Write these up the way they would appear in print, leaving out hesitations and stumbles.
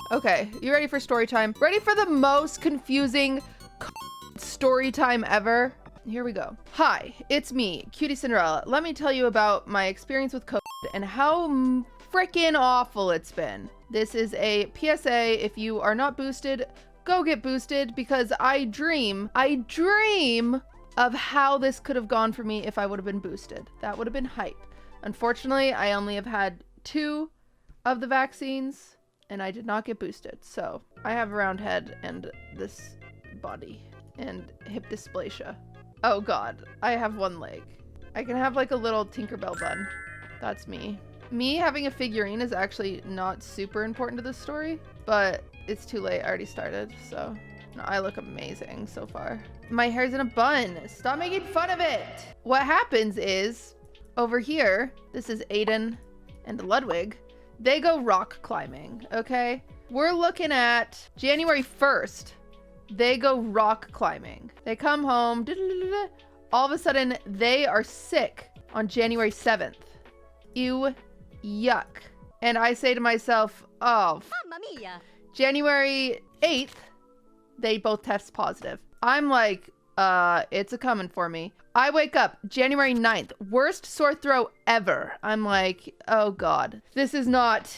Okay, you ready for story time? Ready for the most confusing story time ever? Here we go. Hi, it's me, QTCinderella. Let me tell you about my experience with COVID and how freaking awful it's been. This is a PSA. If you are not boosted, go get boosted, because I dream of how this could have gone for me if I would have been boosted. That would have been hype. Unfortunately, I only have had 2 of the vaccines and I did not get boosted. So I have a round head and this body and hip dysplasia. Oh God, I have 1 leg. I can have like a little Tinkerbell bun. That's me. Me having a figurine is actually not super important to this story, but it's too late. I already started, so no, I look amazing so far. My hair's in a bun. Stop making fun of it. What happens is, over here, this is Aiden and Ludwig. They go rock climbing, okay? We're looking at January 1st. They go rock climbing. They come home. All of a sudden, they are sick on January 7th. Ew, yuck. And I say to myself, oh, Mamma mia. January 8th, they both test positive. I'm like, it's a coming for me. I wake up January 9th, worst sore throat ever. I'm like, oh God, this is not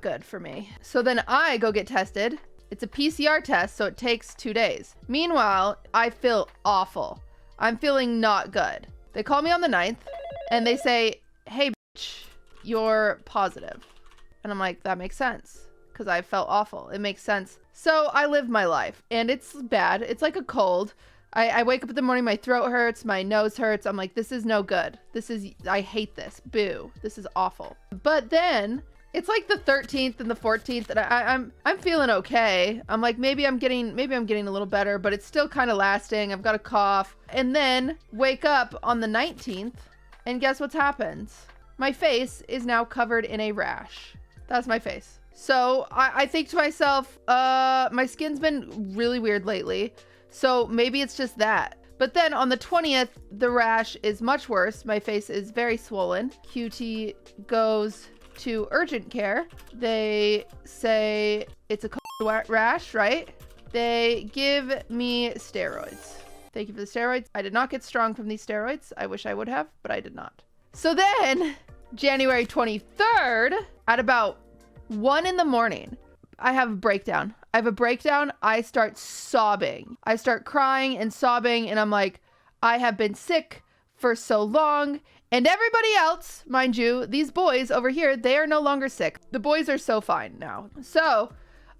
good for me. So then I go get tested. It's a PCR test, so it takes 2 days. Meanwhile, I feel awful. I'm feeling not good. They call me on the 9th and they say, hey, bitch, you're positive. And I'm like, that makes sense, because I felt awful. It makes sense. So I live my life and it's bad. It's like a cold. I wake up in the morning, my throat hurts, my nose hurts. I'm like, this is no good. I hate this. Boo. This is awful. But then it's like the 13th and the 14th and I'm feeling okay. I'm like, maybe I'm getting a little better, but it's still kind of lasting. I've got a cough. And then wake up on the 19th and guess what's happened? My face is now covered in a rash. That's my face. So I think to myself, my skin's been really weird lately. So maybe it's just that. But then on the 20th, the rash is much worse. My face is very swollen. QT goes to urgent care. They say it's a rash, right? They give me steroids. Thank you for the steroids. I did not get strong from these steroids. I wish I would have, but I did not. So then January 23rd at about 1 in the morning, I have a breakdown. I start sobbing. I start crying and sobbing. And I'm like, I have been sick for so long. And everybody else, mind you, these boys over here, they are no longer sick. The boys are so fine now. So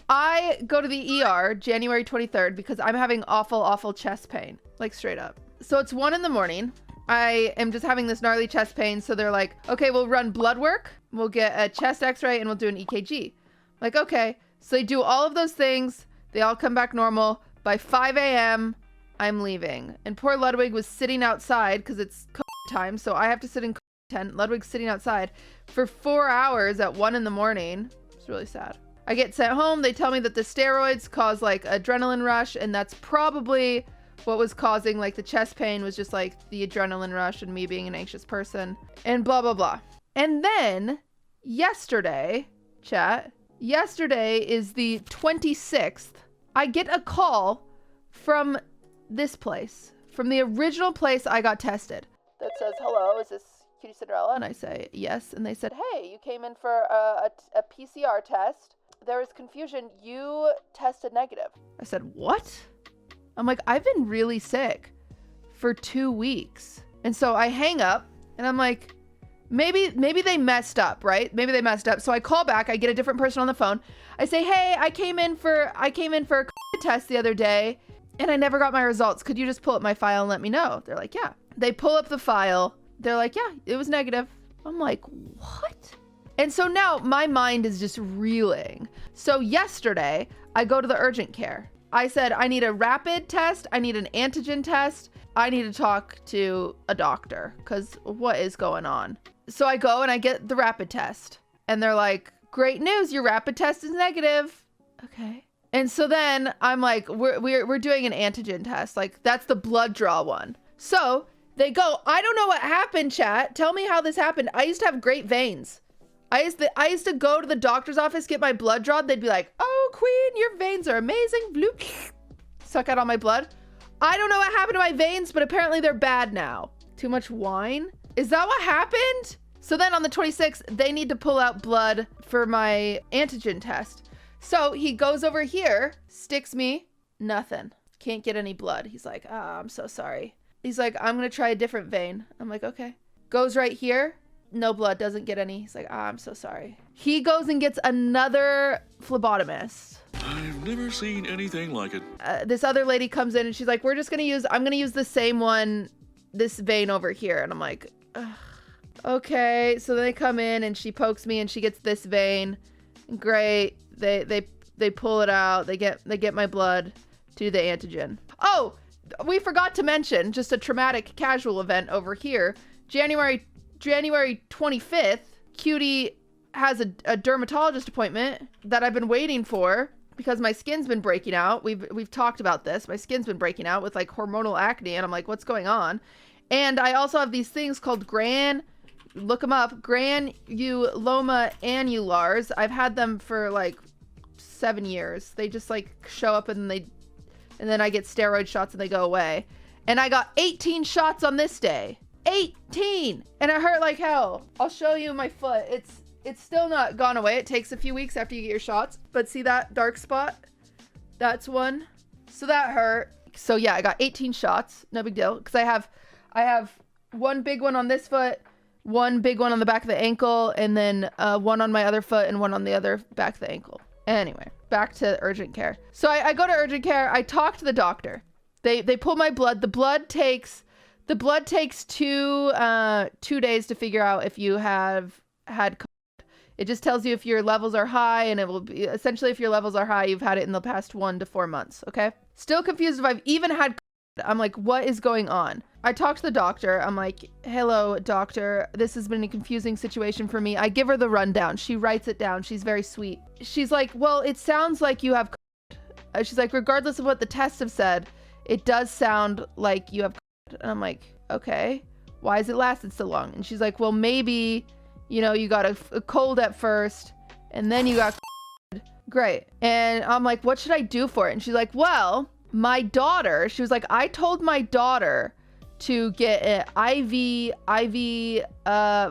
I go to the ER January 23rd because I'm having awful, awful chest pain, like straight up. So it's 1 in the morning. I am just having this gnarly chest pain. So they're like, okay, we'll run blood work. We'll get a chest x-ray and we'll do an EKG. Like, okay. So they do all of those things. They all come back normal. By 5 a.m., I'm leaving. And poor Ludwig was sitting outside because it's time. So I have to sit in tent. Ludwig's sitting outside for 4 hours at 1 in the morning. It's really sad. I get sent home. They tell me that the steroids cause like adrenaline rush. And that's probably what was causing like the chest pain, was just like the adrenaline rush and me being an anxious person and blah, blah, blah. And then yesterday, chat, yesterday is the 26th. I get a call from this place, from the original place I got tested, that says, hello, is this QTCinderella? And I say, yes. And they said, hey, you came in for a PCR test. There was confusion. You tested negative. I said, what? I'm like, I've been really sick for 2 weeks. And so I hang up and I'm like, maybe they messed up, right? Maybe they messed up. So I call back. I get a different person on the phone. I say, hey, I came in for a COVID test the other day and I never got my results. Could you just pull up my file and let me know? They're like, yeah. They pull up the file. They're like, yeah, it was negative. I'm like, what? And so now my mind is just reeling. So yesterday I go to the urgent care. I said, I need a rapid test. I need an antigen test. I need to talk to a doctor because what is going on? So I go and I get the rapid test and they're like, great news, your rapid test is negative. Okay. And so then I'm like, we're doing an antigen test. Like that's the blood draw one. So they go, I don't know what happened, chat. Tell me how this happened. I used to have great veins. I used to go to the doctor's office, get my blood drawn. They'd be like, oh, queen. Your veins are amazing. Bloop. Suck out all my blood. I don't know what happened to my veins, but apparently they're bad now. Too much wine? Is that what happened? So then on the 26th, they need to pull out blood for my antigen test. So he goes over here, sticks me, nothing. Can't get any blood. He's like, oh, I'm so sorry. He's like, I'm going to try a different vein. I'm like, okay. Goes right here. No blood, doesn't get any. He's like, oh, I'm so sorry. He goes and gets another phlebotomist. I've never seen anything like it. This other lady comes in and she's like, I'm going to use the same one, this vein over here. And I'm like, ugh. Okay. So then they come in and she pokes me and she gets this vein. Great. They pull it out. They get my blood to the antigen. Oh, we forgot to mention just a traumatic casual event over here. January 25th, Cutie has a dermatologist appointment that I've been waiting for because my skin's been breaking out. We've talked about this. My skin's been breaking out with like hormonal acne, and I'm like, what's going on? And I also have these things called look them up, granuloma annulars. I've had them for like 7 years. They just like show up and then I get steroid shots and they go away. And I got 18 shots on this day. 18! And it hurt like hell. I'll show you my foot. It's still not gone away. It takes a few weeks after you get your shots. But see that dark spot? That's one. So that hurt. So yeah, I got 18 shots. No big deal. Because I have one big one on this foot, one big one on the back of the ankle, and then one on my other foot and one on the other back of the ankle. Anyway, back to urgent care. So I go to urgent care. I talk to the doctor. They pull my blood. The blood takes 2 days to figure out if you have had COVID. It just tells you if your levels are high, and it will be essentially if your levels are high, you've had it in the past 1 to 4 months. Okay. Still confused if I've even had COVID. I'm like, what is going on? I talk to the doctor. I'm like, hello, doctor. This has been a confusing situation for me. I give her the rundown. She writes it down. She's very sweet. She's like, well, it sounds like you have COVID. She's like, regardless of what the tests have said, it does sound like you have COVID. And I'm like, okay, why has it lasted so long? And she's like, well, maybe, you got a cold at first and then you got COVID. Great. And I'm like, what should I do for it? And she's like, well, my daughter, she was like, I told my daughter to get an IV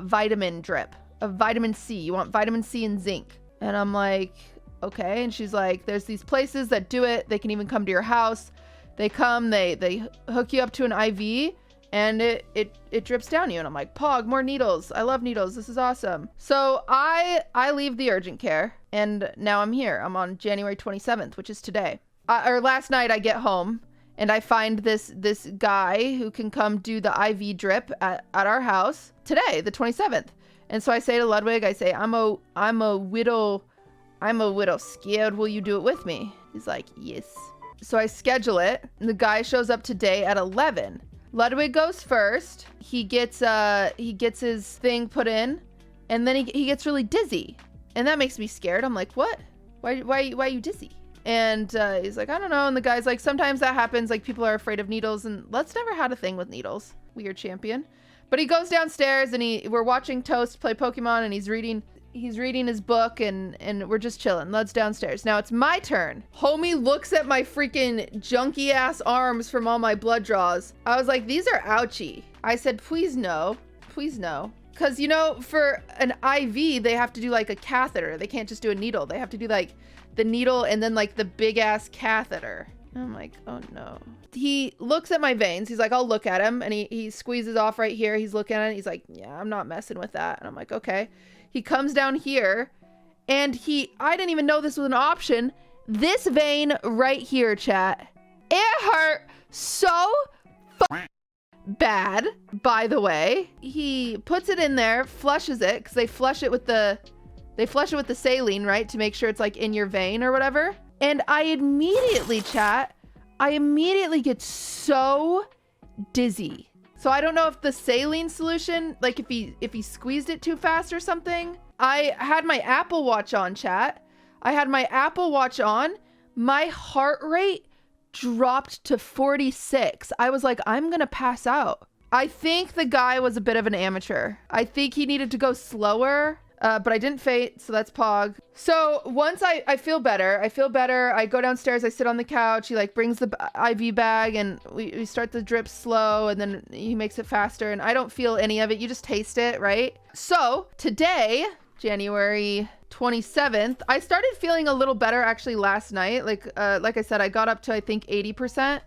vitamin drip of vitamin C. You want vitamin C and zinc. And I'm like, okay. And she's like, there's these places that do it. They can even come to your house. They come, they hook you up to an IV and it drips down you. And I'm like, Pog, more needles. I love needles. This is awesome. So I leave the urgent care and now I'm here. I'm on January 27th, which is today. Or last night I get home and I find this guy who can come do the IV drip at our house today, the 27th. And so I say to Ludwig, I say, I'm a widow scared. Will you do it with me? He's like, yes. So I schedule it. And the guy shows up today at 11. Ludwig goes first. He gets his thing put in, and then he gets really dizzy, and that makes me scared. I'm like, what? Why are you dizzy? And he's like, I don't know. And the guy's like, sometimes that happens. Like, people are afraid of needles, and Let's never had a thing with needles. Weird champion. But he goes downstairs, and we're watching Toast play Pokemon, and he's reading his book, and we're just chilling. Let's downstairs. Now it's my turn. Homie looks at my freaking junky ass arms from all my blood draws. I was like, these are ouchy. I said, please no. Please no. Because, for an IV, they have to do like a catheter. They can't just do a needle. They have to do like the needle and then like the big ass catheter. And I'm like, oh no. He looks at my veins. He's like, I'll look at him. And he squeezes off right here. He's looking at it. He's like, yeah, I'm not messing with that. And I'm like, okay. He comes down here and I didn't even know this was an option. This vein right here, chat. It hurt so bad, by the way. He puts it in there, flushes it, because they flush it with the saline, right? To make sure it's like in your vein or whatever. And I immediately get so dizzy. So I don't know if the saline solution, like if he squeezed it too fast or something. I had my Apple Watch on, chat. I had my Apple Watch on. My heart rate dropped to 46. I was like, I'm gonna pass out. I think the guy was a bit of an amateur. I think he needed to go slower. But I didn't faint, so that's Pog. So once I feel better, I go downstairs, I sit on the couch, he like brings the IV bag and we start the drip slow and then he makes it faster and I don't feel any of it. You just taste it, right? So today, January 27th, I started feeling a little better actually last night. Like I said, I got up to I think 80%.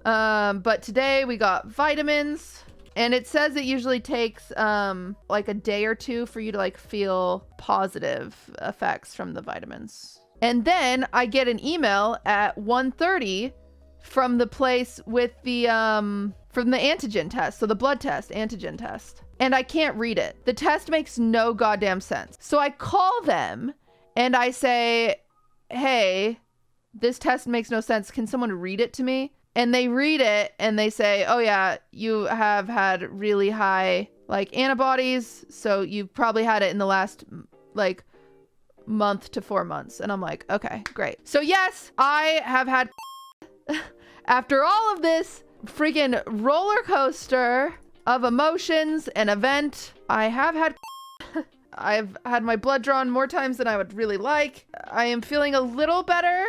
But today we got vitamins. And it says it usually takes like a day or two for you to like feel positive effects from the vitamins. And then I get an email at 1:30 from the place with the from the antigen test. So the blood test, antigen test. And I can't read it. The test makes no goddamn sense. So I call them and I say, hey, this test makes no sense. Can someone read it to me? And they read it and they say, oh yeah, you have had really high like antibodies. So you've probably had it in the last like month to 4 months. And I'm like, okay, great. So yes, I have had after all of this freaking roller coaster of emotions and event, I have had I've had my blood drawn more times than I would really like. I am feeling a little better.